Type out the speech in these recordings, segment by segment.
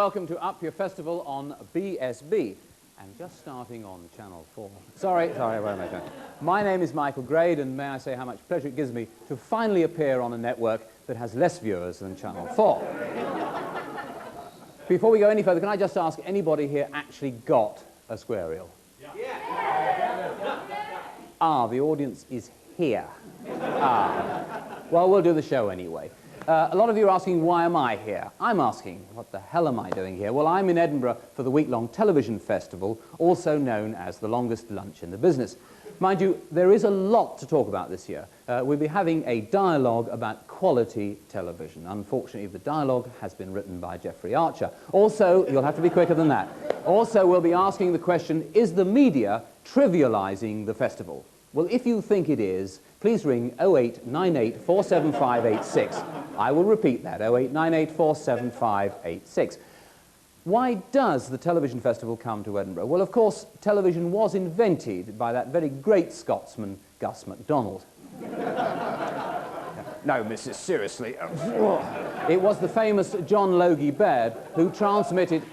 welcome to Yer Festival on BSB, and just starting on Channel 4. Sorry, wait a minute. My name is Michael Grade, and may I say how much pleasure it gives me to finally appear on a network that has less viewers than Channel 4. Before we go any further, can I just ask, anybody here actually got a square reel? Yeah. Ah, the audience is here. Well, we'll do the show anyway. A lot of you are asking, why am I here? I'm asking, what the hell am I doing here? Well, I'm in Edinburgh for the week-long television festival, also known as the longest lunch in the business. Mind you, there is a lot to talk about this year. We'll be having a dialogue about quality television. Unfortunately, the dialogue has been written by Jeffrey Archer. Also, you'll have to be quicker than that. Also, we'll be asking the question, is the media trivializing the festival? Well, if you think it is, please ring 0898 47586. I will repeat that, 0898 47586. Why does the television festival come to Edinburgh? Well, of course, television was invented by that very great Scotsman, Gus MacDonald. No, Mrs. Seriously. It was the famous John Logie Baird who transmitted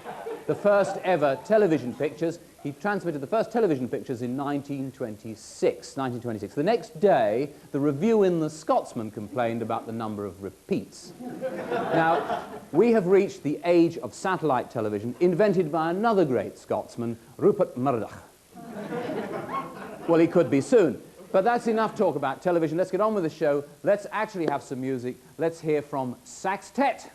the first ever television pictures. He transmitted the first television pictures in 1926. The next day, the review in The Scotsman complained about the number of repeats. Now, we have reached the age of satellite television, invented by another great Scotsman, Rupert Murdoch. Well, he could be soon. But that's enough talk about television. Let's get on with the show. Let's actually have some music. Let's hear from Saxtet.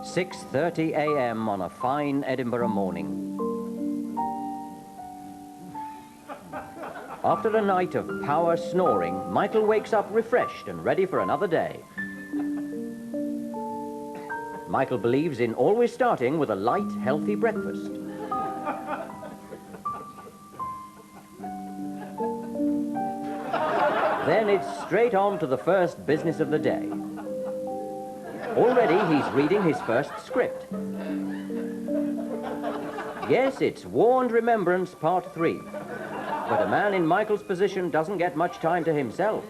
6:30 a.m. on a fine Edinburgh morning. After a night of power snoring, Michael wakes up refreshed and ready for another day. Michael believes in always starting with a light, healthy breakfast. Then it's straight on to the first business of the day. Already he's reading his first script. Yes, it's War and Remembrance Part 3. But a man in Michael's position doesn't get much time to himself.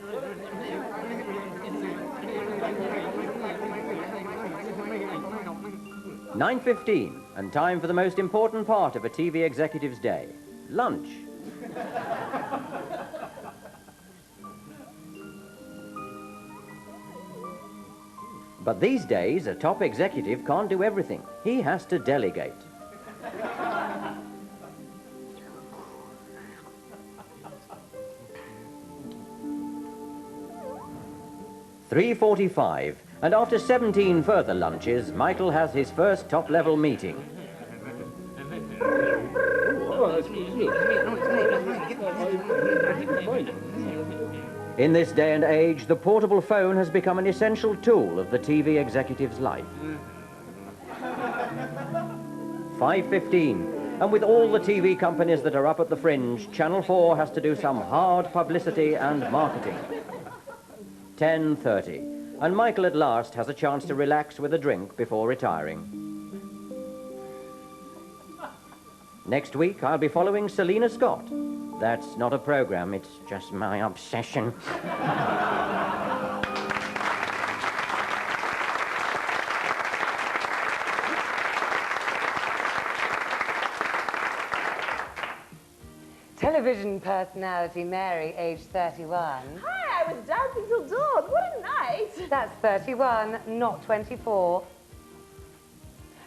"9:15, and time for the most important part of a TV executive's day, lunch. But these days, a top executive can't do everything. He has to delegate. "3:45, and after 17 further lunches, Michael has his first top-level meeting. In this day and age, the portable phone has become an essential tool of the TV executive's life. 5:15, and with all the TV companies that are up at the fringe, Channel 4 has to do some hard publicity and marketing. 10:30, and Michael at last has a chance to relax with a drink before retiring. Next week, I'll be following Selena Scott. That's not a program, it's just my obsession. Television personality Mary, age 31. Hi, I was dancing till dawn. What a night. That's 31, not 24.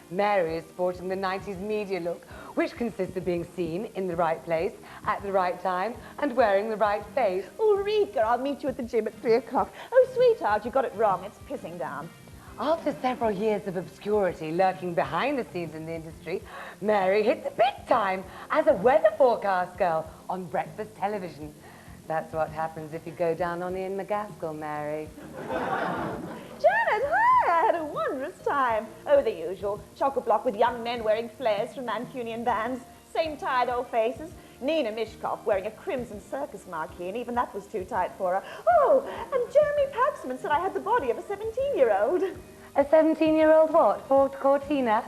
Mary is sporting the 90s media look, which consists of being seen in the right place, at the right time, and wearing the right face. Ulrika, I'll meet you at the gym at 3 o'clock. Oh, sweetheart, you got it wrong. It's pissing down. After several years of obscurity lurking behind the scenes in the industry, Mary hit the big time as a weather forecast girl on breakfast television. That's what happens if you go down on Ian McGaskill, Mary. Janet, hi! I had a wondrous time. Oh, the usual. Chock-a-block with young men wearing flares from Mancunian bands. Same tired old faces. Nina Mishkov wearing a crimson circus marquee, and even that was too tight for her. Oh, and Jeremy Paxman said I had the body of a 17-year-old. A 17-year-old what? Ford Cortina?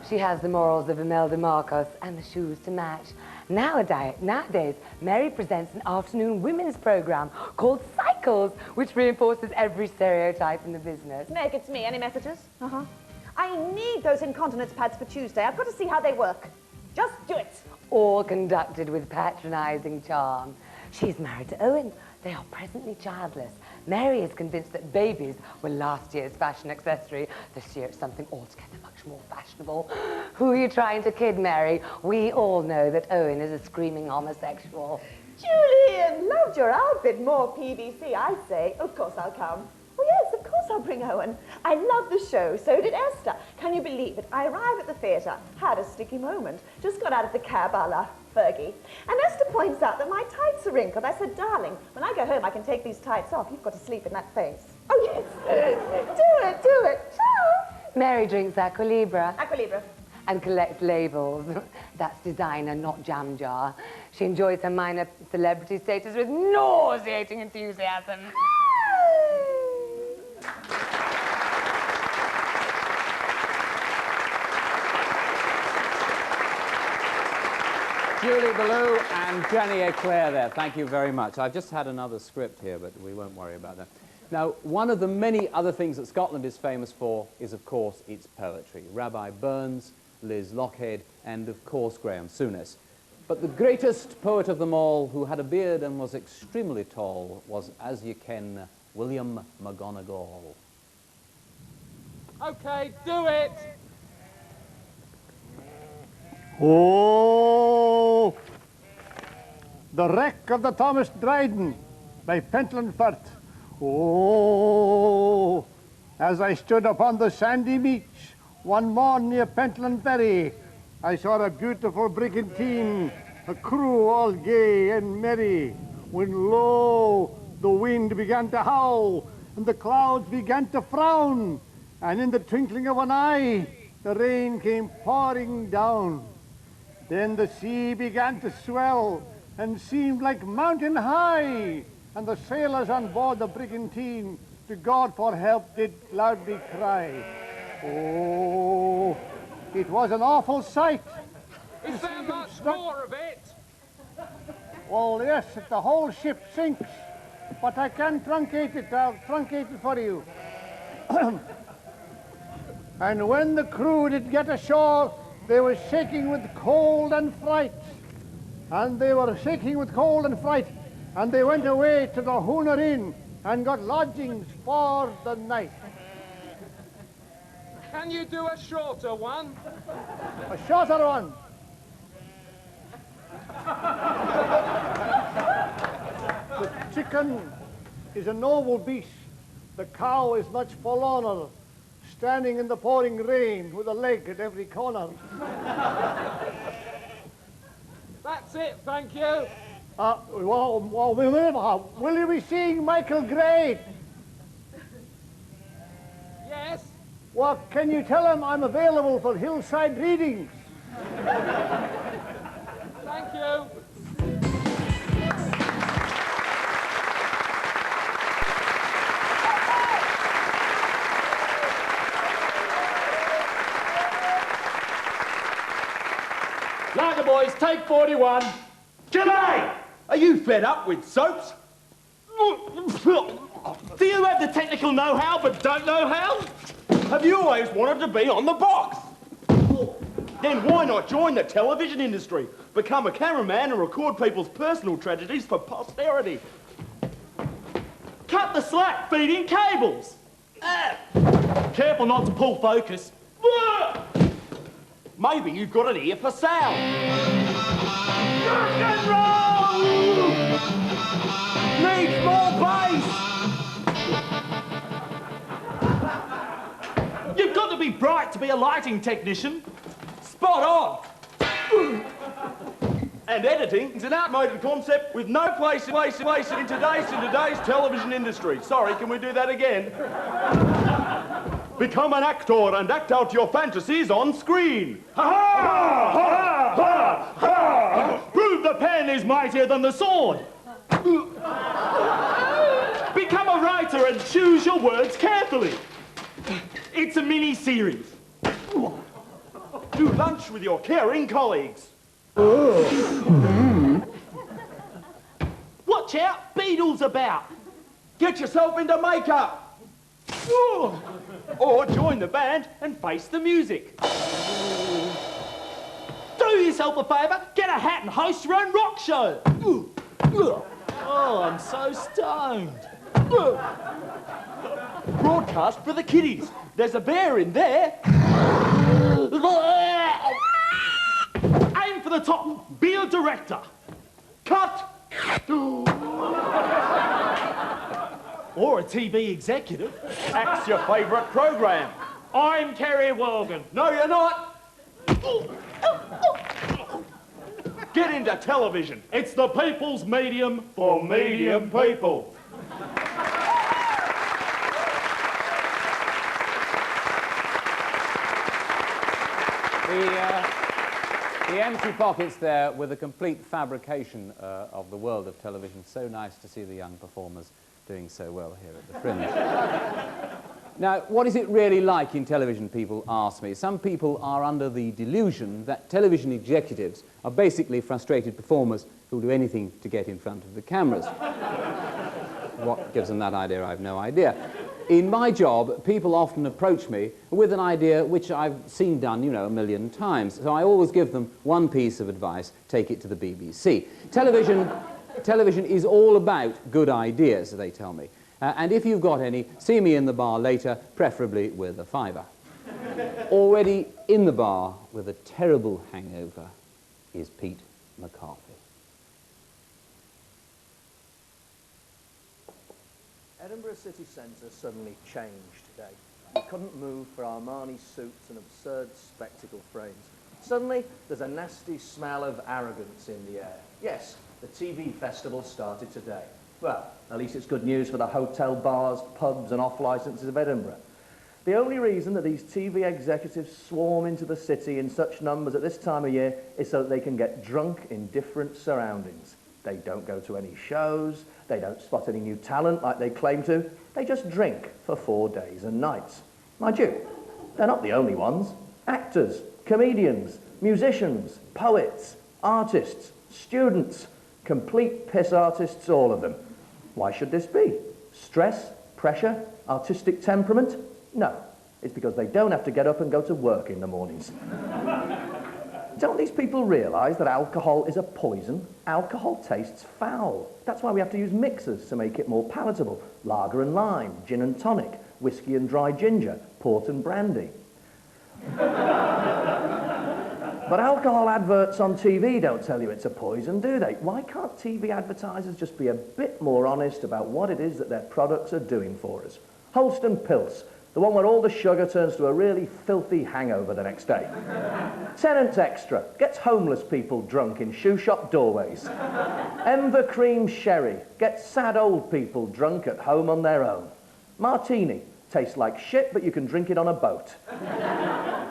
She has the morals of Imelda Marcos and the shoes to match. Nowadays, Mary presents an afternoon women's program called Cycles, which reinforces every stereotype in the business. Meg, it's me. Any messages? Uh-huh. I need those incontinence pads for Tuesday. I've got to see how they work. Just do it. All conducted with patronizing charm. She's married to Owen. They are presently childless. Mary is convinced that babies were last year's fashion accessory. This year it's something altogether much more fashionable. Who are you trying to kid, Mary? We all know that Owen is a screaming homosexual. Julian, loved your outfit. More PVC, I say. Of course I'll come. Oh, yes, of course I'll bring Owen. I love the show. So did Esther. Can you believe it? I arrived at the theatre, had a sticky moment, just got out of the cab a la Fergie. And Esther points out that my tights are wrinkled. I said, darling, when I go home, I can take these tights off. You've got to sleep in that face. Oh, yes. Do it. Ciao. Mary drinks Aqua Libra. Aqua Libra. And collects labels. That's designer, not jam jar. She enjoys her minor celebrity status with nauseating enthusiasm. Julie Ballou and Jenny Eclair there. Thank you very much. I've just had another script here, but we won't worry about that. Now, one of the many other things that Scotland is famous for is, of course, its poetry. Rabbi Burns, Liz Lockhead, and, of course, Graham Souness. But the greatest poet of them all, who had a beard and was extremely tall, was, as you ken, William McGonagall. Okay, do it! Oh, the wreck of the Thomas Dryden by Pentland Firth. Oh, As I stood upon the sandy beach one morn near Pentland Ferry, I saw a beautiful brigantine, a crew all gay and merry, when lo, the wind began to howl, and the clouds began to frown, and in the twinkling of an eye, the rain came pouring down. Then the sea began to swell, and seemed like mountain high, and the sailors on board the brigantine to God for help did loudly cry. Oh, it was an awful sight. Is there much more of it? Well, yes, the whole ship sinks, but I can truncate it. I'll truncate it for you. And when the crew did get ashore, they were shaking with cold and fright. And they were shaking with cold and fright, and they went away to the Hooner Inn and got lodgings for the night. Can you do a shorter one? A shorter one. The chicken is a noble beast. The cow is much forlorner, standing in the pouring rain with a leg at every corner. That's it, thank you. Will you be seeing Michael Gray? Yes? Well, can you tell him I'm available for hillside readings? Thank you. Lager boys, take 41. G'day! Are you fed up with soaps? Do you have the technical know-how but don't know how? Have you always wanted to be on the box? Then why not join the television industry? Become a cameraman and record people's personal tragedies for posterity. Cut the slack feeding cables. Careful not to pull focus. Maybe you've got an ear for sound. Rock and roll! Needs more bass! You've got to be bright to be a lighting technician. Spot on! And editing is an outmoded concept with no place in today's television industry. Sorry, can we do that again? Become an actor and act out your fantasies on screen. Ha ha! Ha ha! Ha! Prove the pen is mightier than the sword. Become a writer and choose your words carefully. It's a mini-series. Do lunch with your caring colleagues. Watch out, Beatles about. Get yourself into makeup. Or join the band and face the music. Do yourself a favour, get a hat and host your own rock show. Oh, I'm so stoned. Broadcast for the kiddies. There's a bear in there. Aim for the top. Be a director. Cut. Or a TV executive. Act's your favourite program. I'm Kerry Wogan. No, you're not. Get into television. It's the people's medium for medium people. The empty pockets there were the complete fabrication of the world of television. So nice to see the young performers doing so well here at the Fringe. Now, what is it really like in television, people ask me. Some people are under the delusion that television executives are basically frustrated performers who'll do anything to get in front of the cameras. What gives them that idea, I have no idea. In my job, people often approach me with an idea which I've seen done, you know, a million times. So I always give them one piece of advice: take it to the BBC. Television is all about good ideas, they tell me. And if you've got any, see me in the bar later, preferably with a fiver. Already in the bar with a terrible hangover is Pete McCarthy. Edinburgh city centre suddenly changed today. We couldn't move for Armani suits and absurd spectacle frames. Suddenly, there's a nasty smell of arrogance in the air. Yes, the TV festival started today. Well, at least it's good news for the hotel, bars, pubs and off-licences of Edinburgh. The only reason that these TV executives swarm into the city in such numbers at this time of year is so that they can get drunk in different surroundings. They don't go to any shows, they don't spot any new talent like they claim to, they just drink for 4 days and nights. Mind you, they're not the only ones. Actors, comedians, musicians, poets, artists, students, complete piss artists, all of them. Why should this be? Stress, pressure, artistic temperament? No, it's because they don't have to get up and go to work in the mornings. Don't these people realise that alcohol is a poison? Alcohol tastes foul. That's why we have to use mixers to make it more palatable. Lager and lime, gin and tonic, whiskey and dry ginger, port and brandy. But alcohol adverts on TV don't tell you it's a poison, do they? Why can't TV advertisers just be a bit more honest about what it is that their products are doing for us? Holston Pils, the one where all the sugar turns to a really filthy hangover the next day. Tennant Extra gets homeless people drunk in shoe shop doorways. Ember Cream Sherry gets sad old people drunk at home on their own. Martini tastes like shit, but you can drink it on a boat.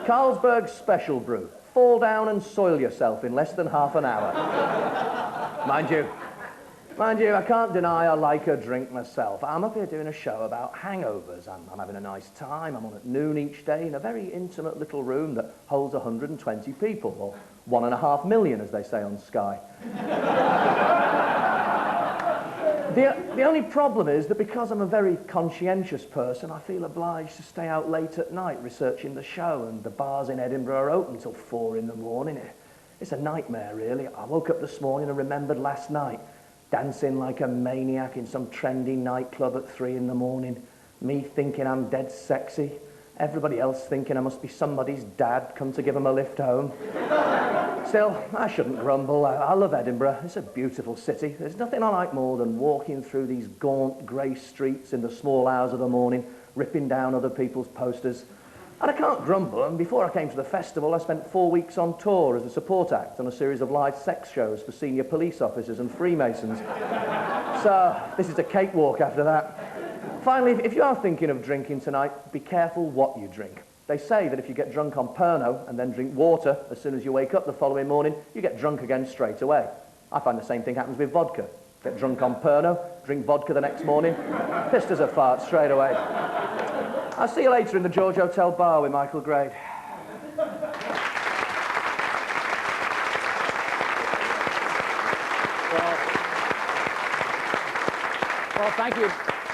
Carlsberg Special Brew. Fall down and soil yourself in less than half an hour. Mind you, I can't deny I like a drink myself. I'm up here doing a show about hangovers. I'm having a nice time. I'm on at noon each day in a very intimate little room that holds 120 people, or 1.5 million, as they say on Sky. The only problem is that because I'm a very conscientious person, I feel obliged to stay out late at night researching the show, and the bars in Edinburgh are open till 4 in the morning. It's a nightmare, really. I woke up this morning and remembered last night, dancing like a maniac in some trendy nightclub at 3 in the morning, me thinking I'm dead sexy, everybody else thinking I must be somebody's dad come to give him a lift home. Still, I shouldn't grumble. I love Edinburgh. It's a beautiful city. There's nothing I like more than walking through these gaunt grey streets in the small hours of the morning, ripping down other people's posters. And I can't grumble, and before I came to the festival, I spent 4 weeks on tour as a support act on a series of live sex shows for senior police officers and Freemasons. So, this is a cakewalk after that. Finally, if you are thinking of drinking tonight, be careful what you drink. They say that if you get drunk on Pernod and then drink water as soon as you wake up the following morning, you get drunk again straight away. I find the same thing happens with vodka. Get drunk on Pernod, drink vodka the next morning, pissed as a fart straight away. I'll see you later in the George Hotel bar with Michael Grade. Well, thank you.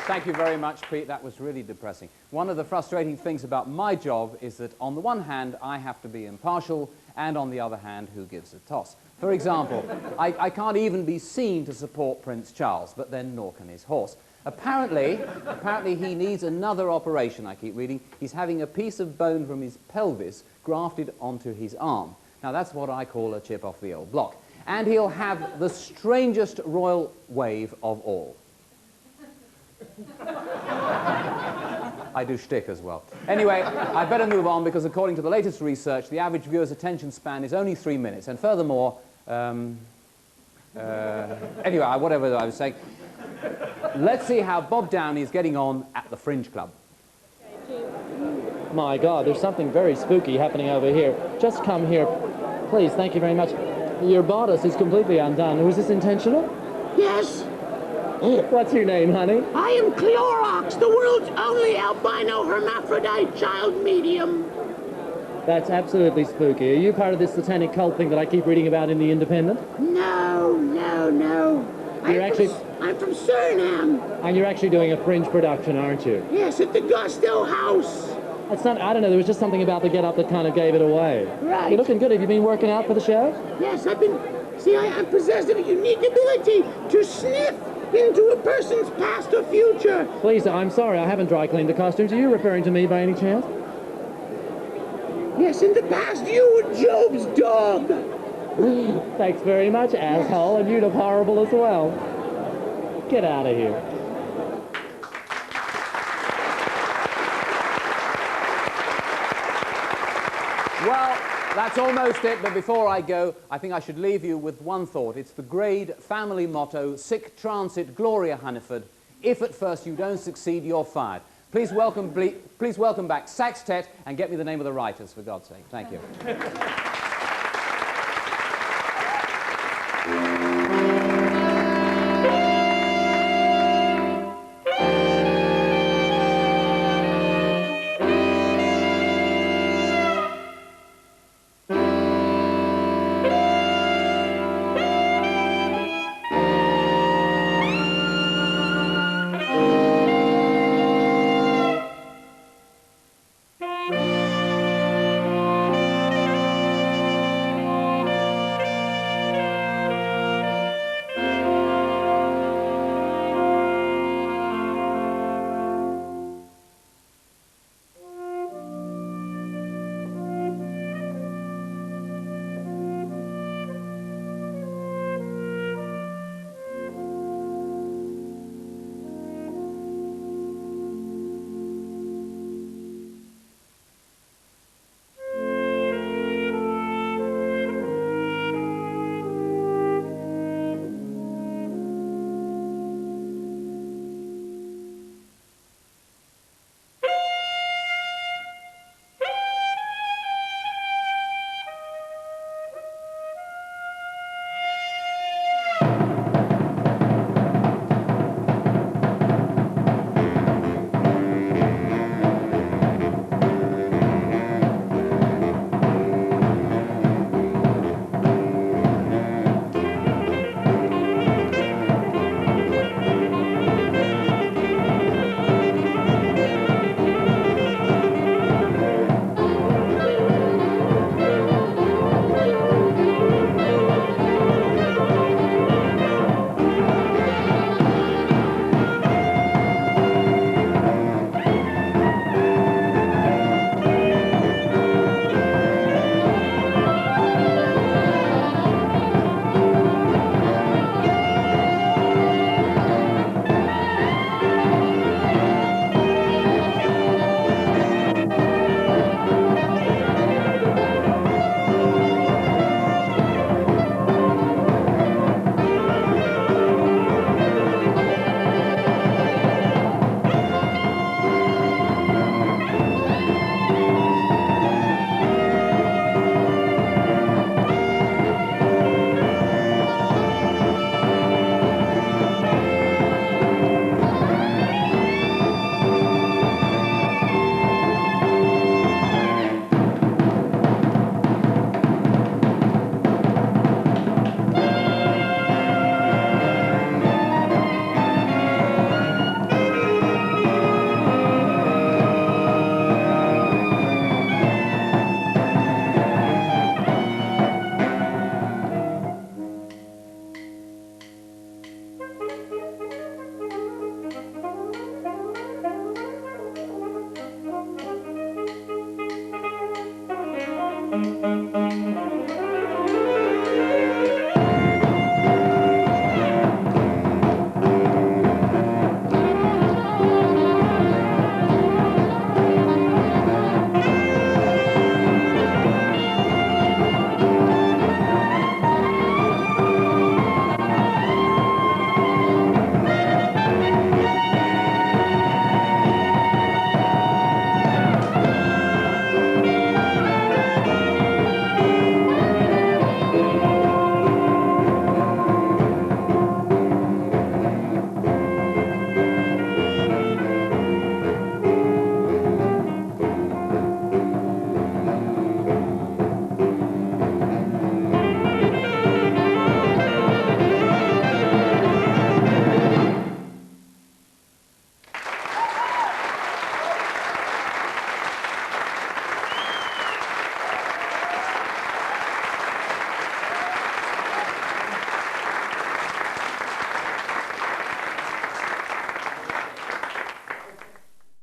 Thank you very much, Pete. That was really depressing. One of the frustrating things about my job is that on the one hand, I have to be impartial, and on the other hand, who gives a toss? For example, I can't even be seen to support Prince Charles, but then nor can his horse. Apparently he needs another operation, I keep reading. He's having a piece of bone from his pelvis grafted onto his arm. Now, that's what I call a chip off the old block. And he'll have the strangest royal wave of all. I do shtick as well. Anyway, I better move on because according to the latest research, the average viewer's attention span is only 3 minutes. And furthermore, anyway, whatever I was saying, let's see how Bob Downey is getting on at the Fringe Club. My God, there's something very spooky happening over here. Just come here. Please, thank you very much. Your bodice is completely undone. Was this intentional? Yes. What's your name, honey? I am Cleorox, the world's only albino hermaphrodite child medium. That's absolutely spooky. Are you part of this satanic cult thing that I keep reading about in The Independent? No. I'm from Suriname. And you're actually doing a Fringe production, aren't you? Yes, at the Gusto House. It's not, I don't know, there was just something about the get-up that kind of gave it away. Right. You're looking good. Have you been working out for the show? Yes, I'm possessed of a unique ability to sniff into a person's past or future. Please, I'm sorry, I haven't dry cleaned the costumes. Are you referring to me by any chance? Yes, in the past you were Job's dog. Thanks very much, asshole, and you look horrible as well. Get out of here. Well, that's almost it, but before I go, I think I should leave you with one thought. It's the Grade family motto, sic transit gloria Hanniford. If at first you don't succeed, you're fired. Please welcome back Saxtet and get me the name of the writers, for God's sake. Thank you. Thank you.